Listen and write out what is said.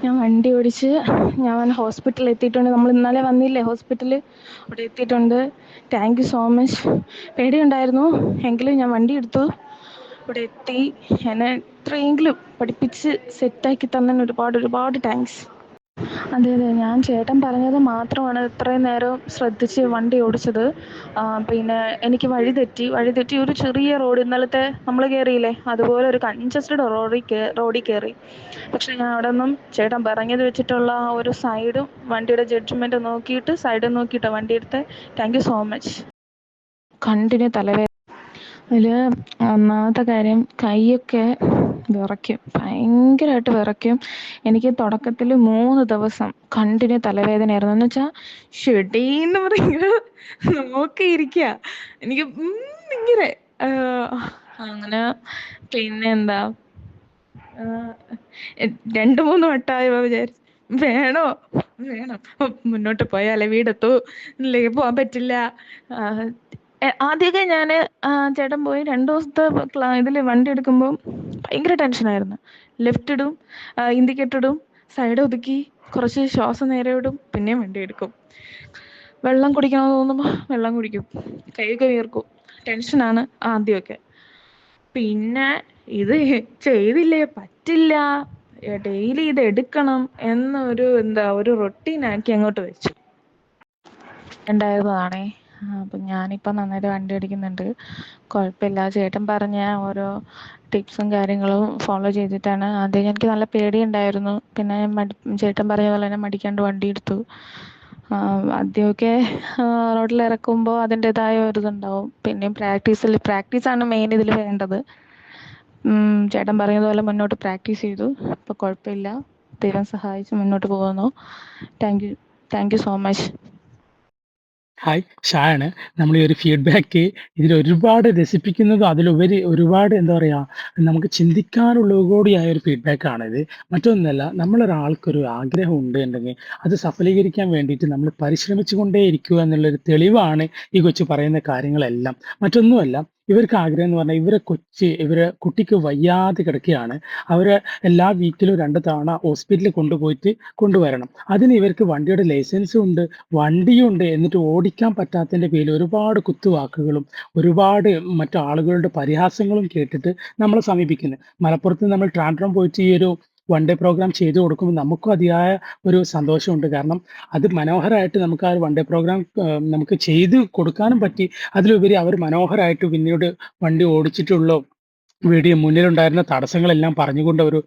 ഞാൻ വണ്ടി ഓടിച്ച് ഞാൻ ഹോസ്പിറ്റലിൽ എത്തിയിട്ടുണ്ട്. നമ്മൾ ഇന്നലെ വന്നില്ലേ ഹോസ്പിറ്റലിൽ, അവിടെ എത്തിയിട്ടുണ്ട്. Thank you so much. പേടിയുണ്ടായിരുന്നു എങ്കിലും ഞാൻ വണ്ടി എടുത്തു, ഇവിടെ എത്തി. എന്നെ ഇത്രയെങ്കിലും പഠിപ്പിച്ച് സെറ്റാക്കി തന്നതിന് ഒരുപാട് ഒരുപാട് താങ്ക്സ്. അതെ അതെ, ഞാൻ ചേട്ടൻ പറഞ്ഞത് മാത്രമാണ് ഇത്രയും നേരം ശ്രദ്ധിച്ച് വണ്ടി ഓടിച്ചത്. പിന്നെ എനിക്ക് വഴി തെറ്റി ഒരു ചെറിയ റോഡ്, ഇന്നലത്തെ നമ്മൾ കയറിയില്ലേ അതുപോലെ ഒരു കൺജസ്റ്റഡ് റോഡിൽ കയറി. പക്ഷെ ഞാൻ അവിടെ നിന്നും ചേട്ടൻ പറഞ്ഞത് വെച്ചിട്ടുള്ള ആ ഒരു സൈഡും വണ്ടിയുടെ ജഡ്ജ്മെൻറ്റ് നോക്കിയിട്ട് സൈഡും നോക്കിയിട്ടാണ് വണ്ടി എടുത്തത്. Thank you so much. Continue തലവേദന. അതിൽ ഒന്നാമത്തെ കാര്യം കൈയൊക്കെ വിറയ്ക്കും, ഭയങ്കരമായിട്ട് വിറയ്ക്കും. എനിക്ക് തുടക്കത്തിൽ 3 ദിവസം കണ്ടിന്യൂ തലവേദനയായിരുന്നു. എന്ന് വെച്ചാൽ ഷെടീന്ന് പറയുക നോക്കിയിരിക്കുക എനിക്ക് ഇങ്ങനെ. അങ്ങനെ പിന്നെ എന്താ, 2-3 വട്ടമായപ്പോൾ വിചാരിച്ചു വേണോ വേണം, മുന്നോട്ട് പോയാലേ വീടെത്തൂ, ഇല്ലെങ്കിൽ പോകാൻ പറ്റില്ല. ആദ്യമൊക്കെ ഞാൻ ചേട്ടൻ പോയി 2 ദിവസത്തെ ഇതിൽ വണ്ടി എടുക്കുമ്പോൾ ഭയങ്കര ടെൻഷനായിരുന്നു. ലെഫ്റ്റ് ഇടും, ഇൻഡിക്കേറ്റർ ഇടും, സൈഡ് ഒതുക്കി കുറച്ച് ശ്വാസം നേരെ ഇടും, പിന്നെയും വണ്ടി എടുക്കും. വെള്ളം കുടിക്കണമെന്ന് തോന്നുമ്പോൾ വെള്ളം കുടിക്കും, കൈയൊക്കെ വീർക്കും. ടെൻഷനാണ് ആദ്യമൊക്കെ. പിന്നെ ഇത് ചെയ്തില്ലേ പറ്റില്ല, ഡെയിലി ഇത് എടുക്കണം എന്നൊരു ഒരു റൊട്ടീനാക്കി അങ്ങോട്ട് വെച്ചു. ഉണ്ടായിരുന്നതാണേ. അപ്പം ഞാനിപ്പം നന്നായിട്ട് വണ്ടി ഓടിക്കുന്നുണ്ട്, കുഴപ്പമില്ല. ചേട്ടൻ പറഞ്ഞ ഓരോ ടിപ്സും കാര്യങ്ങളും ഫോളോ ചെയ്തിട്ടാണ്. ആദ്യം എനിക്ക് നല്ല പേടിയുണ്ടായിരുന്നു, പിന്നെ ചേട്ടൻ പറഞ്ഞ പോലെ തന്നെ മടിക്കാണ്ട് വണ്ടി എടുത്തു. ആദ്യമൊക്കെ റോഡിൽ ഇറക്കുമ്പോൾ അതിൻ്റെതായ ഒരു ഇതുണ്ടാവും, പിന്നെയും പ്രാക്ടീസാണ് മെയിൻ ഇതിൽ വേണ്ടത്. ചേട്ടൻ പറയുന്നതുപോലെ മുന്നോട്ട് പ്രാക്ടീസ് ചെയ്തു, ഇപ്പോൾ കുഴപ്പമില്ല. ദൈവം സഹായിച്ച് മുന്നോട്ട് പോകുന്നു. Thank you so much. Hi, ഷായാണ്. നമ്മൾ ഈ ഒരു ഫീഡ്ബാക്ക് ഇതിലൊരുപാട് രസിപ്പിക്കുന്നതും അതിലുപരി ഒരുപാട് എന്താ പറയുക, നമുക്ക് ചിന്തിക്കാനുള്ള കൂടിയായ ഒരു ഫീഡ്ബാക്കാണിത്. മറ്റൊന്നല്ല, നമ്മളൊരാൾക്കൊരു ആഗ്രഹം ഉണ്ട് എന്നുണ്ടെങ്കിൽ അത് സഫലീകരിക്കാൻ വേണ്ടിയിട്ട് നമ്മൾ പരിശ്രമിച്ചു കൊണ്ടേ ഇരിക്കുക എന്നുള്ളൊരു തെളിവാണ് ഈ കൊച്ചു പറയുന്ന കാര്യങ്ങളെല്ലാം. മറ്റൊന്നുമല്ല, ഇവർക്ക് ആഗ്രഹം എന്ന് പറഞ്ഞാൽ ഇവരെ കുട്ടിക്ക് വയ്യാതെ കിടക്കുകയാണ്. അവരെ എല്ലാ വീക്കിലും 2 തവണ ഹോസ്പിറ്റലിൽ കൊണ്ടുവരണം. അതിന് ഇവർക്ക് വണ്ടിയുടെ ലൈസൻസും ഉണ്ട്, വണ്ടിയുണ്ട്, എന്നിട്ട് ഓടിക്കാൻ പറ്റാത്തതിൻ്റെ പേരിൽ ഒരുപാട് കുത്തുവാക്കുകളും ഒരുപാട് മറ്റാളുകളുടെ പരിഹാസങ്ങളും കേട്ടിട്ട് നമ്മളെ സമീപിക്കുന്നത്. മലപ്പുറത്ത് നമ്മൾ ട്രാൻഡ്രം പോയിട്ട് ഈ ഒരു വൺ ഡേ പ്രോഗ്രാം ചെയ്തു കൊടുക്കുമ്പോൾ നമുക്കും അതിയായ ഒരു സന്തോഷമുണ്ട്. കാരണം അത് മനോഹരമായിട്ട് നമുക്ക് ആ ഒരു വൺ ഡേ പ്രോഗ്രാം നമുക്ക് ചെയ്ത് കൊടുക്കാനും പറ്റി. അതിലുപരി അവർ മനോഹരമായിട്ട് പിന്നീട് വണ്ടി ഓടിച്ചിട്ടുള്ള വീഡിയോ മുന്നിലുണ്ടായിരുന്ന തടസ്സങ്ങളെല്ലാം പറഞ്ഞുകൊണ്ട് ഒരു